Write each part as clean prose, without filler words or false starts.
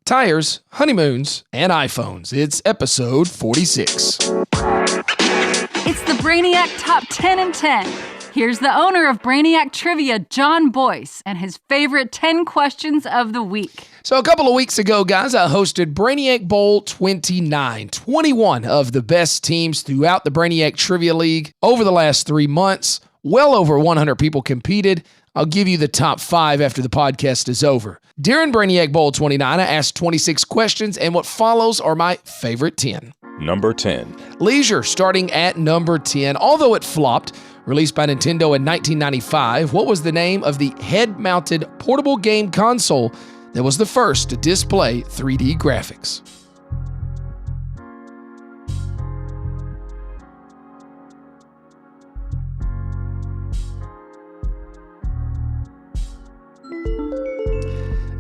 tires, honeymoons, and iPhones. It's episode 46. It's the Brainiac Top 10 and 10. Here's the owner of Brainiac Trivia, John Boyce, and his favorite 10 questions of the week. So a couple of weeks ago, guys, I hosted Brainiac Bowl 29, 21 of the best teams throughout the Brainiac Trivia League over the last 3 months. Well over 100 people competed. I'll give you the top 5 after the podcast is over. During Brainiac Bowl 29, I asked 26 questions, and what follows are my favorite 10. Number 10. Leisure, starting at number 10. Although it flopped, released by Nintendo in 1995, what was the name of the head-mounted portable game console that was the first to display 3D graphics?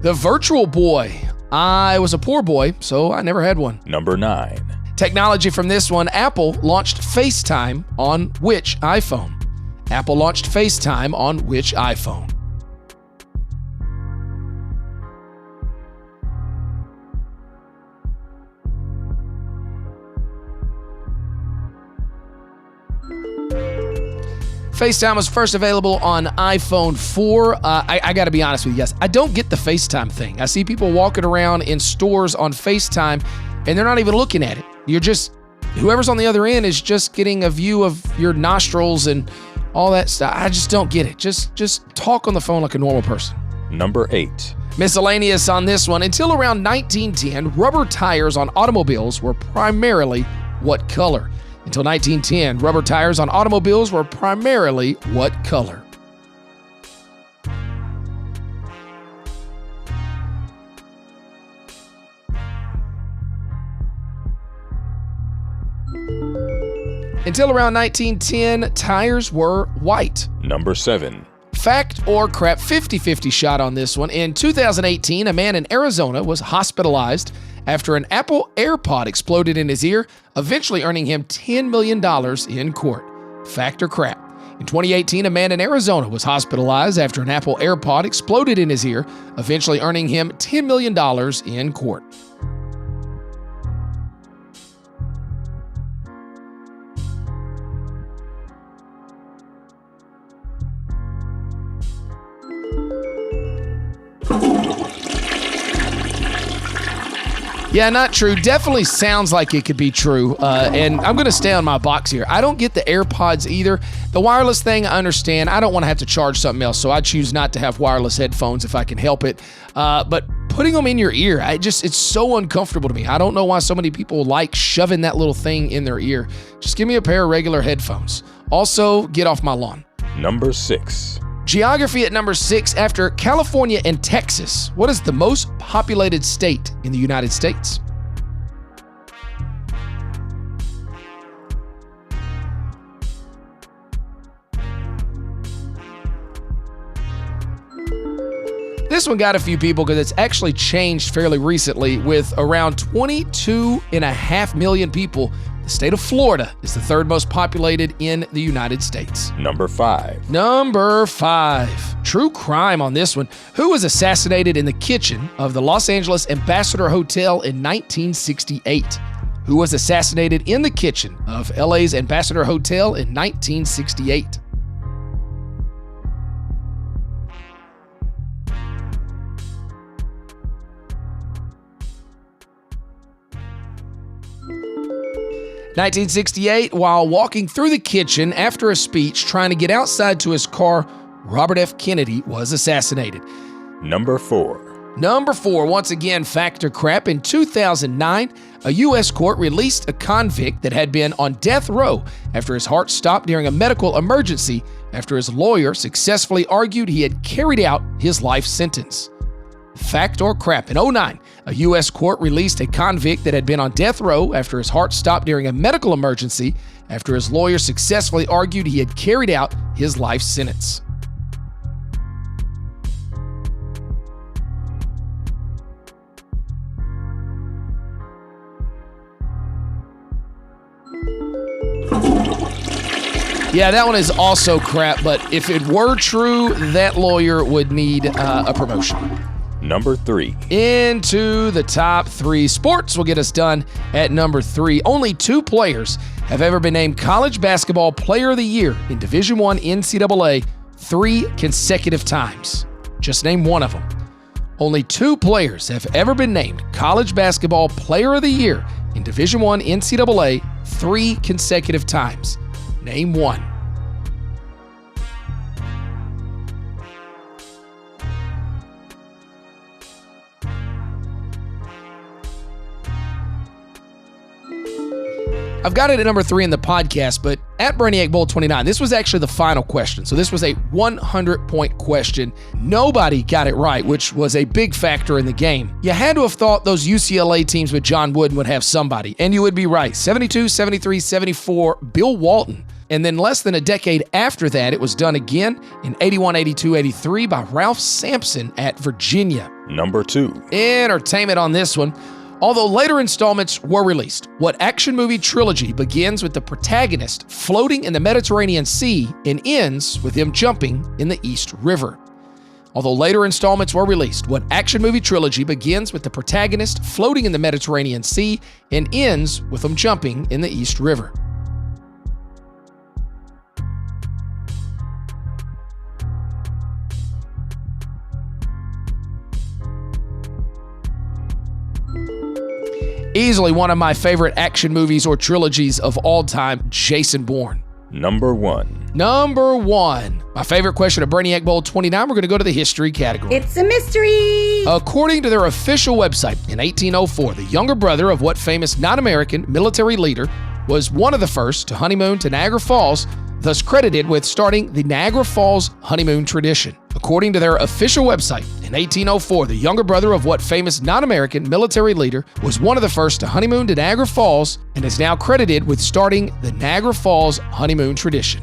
The Virtual Boy. I was a poor boy, so I never had one. Number 9. Technology from this one, Apple launched FaceTime on which iPhone? Apple launched FaceTime on which iPhone? FaceTime was first available on iPhone 4. I got to be honest with you guys. I don't get the FaceTime thing. I see people walking around in stores on FaceTime, and they're not even looking at it. You're just, whoever's on the other end is just getting a view of your nostrils and all that stuff. I just don't get it. Just talk on the phone like a normal person. Number 8. Miscellaneous on this one. Until around 1910, rubber tires on automobiles were primarily what color? Until 1910, rubber tires on automobiles were primarily what color? Until around 1910, tires were white. Number 7. Fact or crap, 50-50 shot on this one. In 2018, a man in Arizona was hospitalized after an Apple AirPod exploded in his ear, eventually earning him $10 million in court. Fact or crap? In 2018, a man in Arizona was hospitalized after an Apple AirPod exploded in his ear, eventually earning him $10 million in court. Yeah, not true. Definitely sounds like it could be true. And I'm going to stay on my box here. I don't get the AirPods either. The wireless thing, I understand. I don't want to have to charge something else, so I choose not to have wireless headphones if I can help it. But putting them in your ear, it's so uncomfortable to me. I don't know why so many people like shoving that little thing in their ear. Just give me a pair of regular headphones. Also, get off my lawn. Number 6. Geography at number 6. After California and Texas, what is the most populated state in the United States? This one got a few people because it's actually changed fairly recently with around 22.5 million people. The state of Florida is the third most populated in the United States. Number 5. Number 5. True crime on this one. Who was assassinated in the kitchen of the Los Angeles Ambassador Hotel in 1968? Who was assassinated in the kitchen of LA's Ambassador Hotel in 1968? (1968), while walking through the kitchen after a speech trying to get outside to his car, Robert F. Kennedy was assassinated. Number 4. Number 4, once again, fact or crap. In 2009, a U.S. court released a convict that had been on death row after his heart stopped during a medical emergency after his lawyer successfully argued he had carried out his life sentence. Fact or crap? In 2009, a U.S. court released a convict that had been on death row after his heart stopped during a medical emergency after his lawyer successfully argued he had carried out his life sentence. Yeah, that one is also crap, but if it were true, that lawyer would need a promotion. Number 3. Into the top 3. Sports will get us done at number 3. Only 2 players have ever been named College Basketball Player of the Year in Division I NCAA 3 consecutive times. Just name one of them. Only 2 players have ever been named College Basketball Player of the Year in Division I NCAA 3 consecutive times. Name one. I've got it at number 3 in the podcast, but at Brainiac Bowl 29, this was actually the final question. So this was a 100-point question. Nobody got it right, which was a big factor in the game. You had to have thought those UCLA teams with John Wooden would have somebody, and you would be right. 72, 73, 74, Bill Walton. And then less than a decade after that, it was done again in 81, 82, 83 by Ralph Sampson at Virginia. Number 2. Entertainment on this one. Although later installments were released, what action movie trilogy begins with the protagonist floating in the Mediterranean Sea and ends with him jumping in the East River? Although later installments were released, what action movie trilogy begins with the protagonist floating in the Mediterranean Sea and ends with him jumping in the East River? Easily one of my favorite action movies or trilogies of all time, Jason Bourne. Number 1. Number 1. My favorite question of Brainiac Bowl 29, we're going to go to the history category. It's a mystery! According to their official website, in 1804, the younger brother of what famous non-American military leader was one of the first to honeymoon to Niagara Falls, thus credited with starting the Niagara Falls honeymoon tradition. According to their official website, in 1804, the younger brother of what famous non-American military leader was one of the first to honeymoon to Niagara Falls and is now credited with starting the Niagara Falls honeymoon tradition.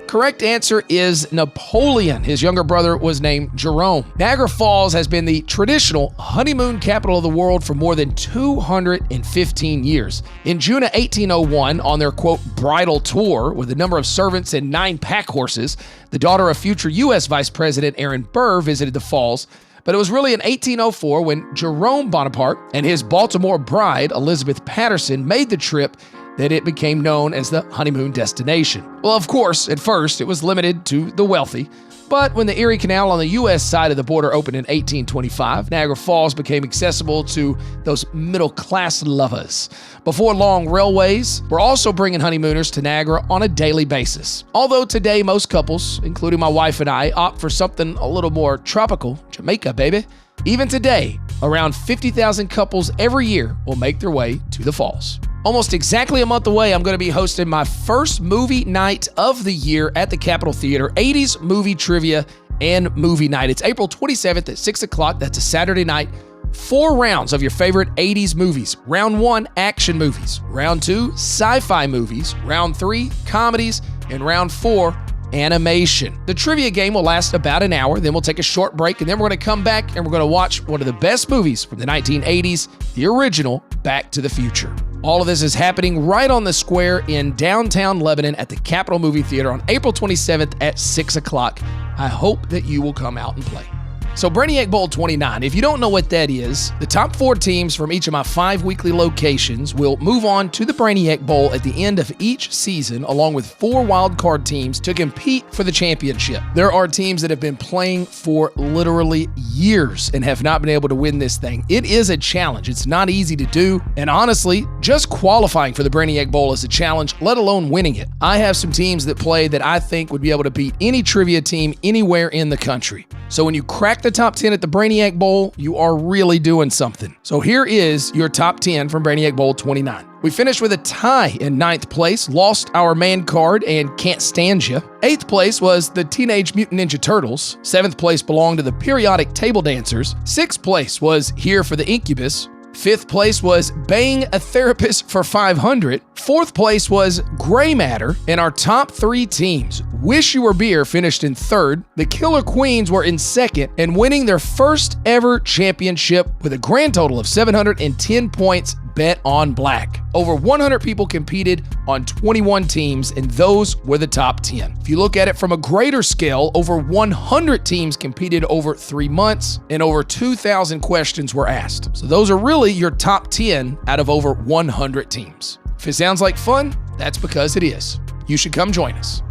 Correct answer is Napoleon. His younger brother was named Jerome. Niagara Falls has been the traditional honeymoon capital of the world for more than 215 years. In June of 1801, on their, quote, bridal tour with a number of servants and 9 pack horses, the daughter of future U.S. Vice President Aaron Burr visited the falls. But it was really in 1804 when Jerome Bonaparte and his Baltimore bride, Elizabeth Patterson, made the trip that it became known as the honeymoon destination. Well, of course, at first, it was limited to the wealthy, but when the Erie Canal on the U.S. side of the border opened in 1825, Niagara Falls became accessible to those middle-class lovers. Before long, railways were also bringing honeymooners to Niagara on a daily basis. Although today, most couples, including my wife and I, opt for something a little more tropical, Jamaica, baby. Even today, around 50,000 couples every year will make their way to the falls. Almost exactly a month away, I'm going to be hosting my first movie night of the year at the Capitol Theater, 80s movie trivia and movie night. It's April 27th at 6 o'clock. That's a Saturday night. 4 rounds of your favorite 80s movies. Round 1, action movies. Round 2, sci-fi movies. Round 3, comedies. And round 4, animation. The trivia game will last about an hour, then we'll take a short break, and then we're going to come back and we're going to watch one of the best movies from the 1980s, the original Back to the Future. All of this is happening right on the square in downtown Lebanon at the Capitol Movie Theater on April 27th at 6 o'clock. I hope that you will come out and play. So Brainiac Bowl 29, if you don't know what that is, the top 4 teams from each of my 5 weekly locations will move on to the Brainiac Bowl at the end of each season, along with 4 wildcard teams to compete for the championship. There are teams that have been playing for literally years and have not been able to win this thing. It is a challenge. It's not easy to do. And honestly, just qualifying for the Brainiac Bowl is a challenge, let alone winning it. I have some teams that play that I think would be able to beat any trivia team anywhere in the country. So when you crack the top 10 at the Brainiac Bowl, you are really doing something. So here is your top 10 from Brainiac Bowl 29. We finished with a tie in 9th place, Lost Our Man Card and Can't Stand Ya. 8th place was the Teenage Mutant Ninja Turtles. 7th place belonged to the Periodic Table Dancers. 6th place was Here for the Incubus. 5th place was Bang a Therapist for 500. 4th place was Gray Matter. And our top 3 teams Wish You Were Beer finished in third, the Killer Queens were in second, and winning their first ever championship with a grand total of 710 points bet on black. Over 100 people competed on 21 teams, and those were the top 10. If you look at it from a greater scale, over 100 teams competed over 3 months, and over 2,000 questions were asked. So those are really your top 10 out of over 100 teams. If it sounds like fun, that's because it is. You should come join us.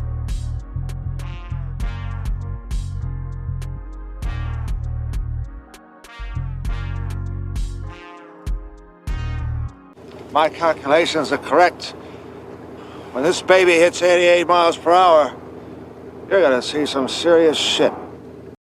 My calculations are correct. When this baby hits 88 miles per hour, you're gonna see some serious shit.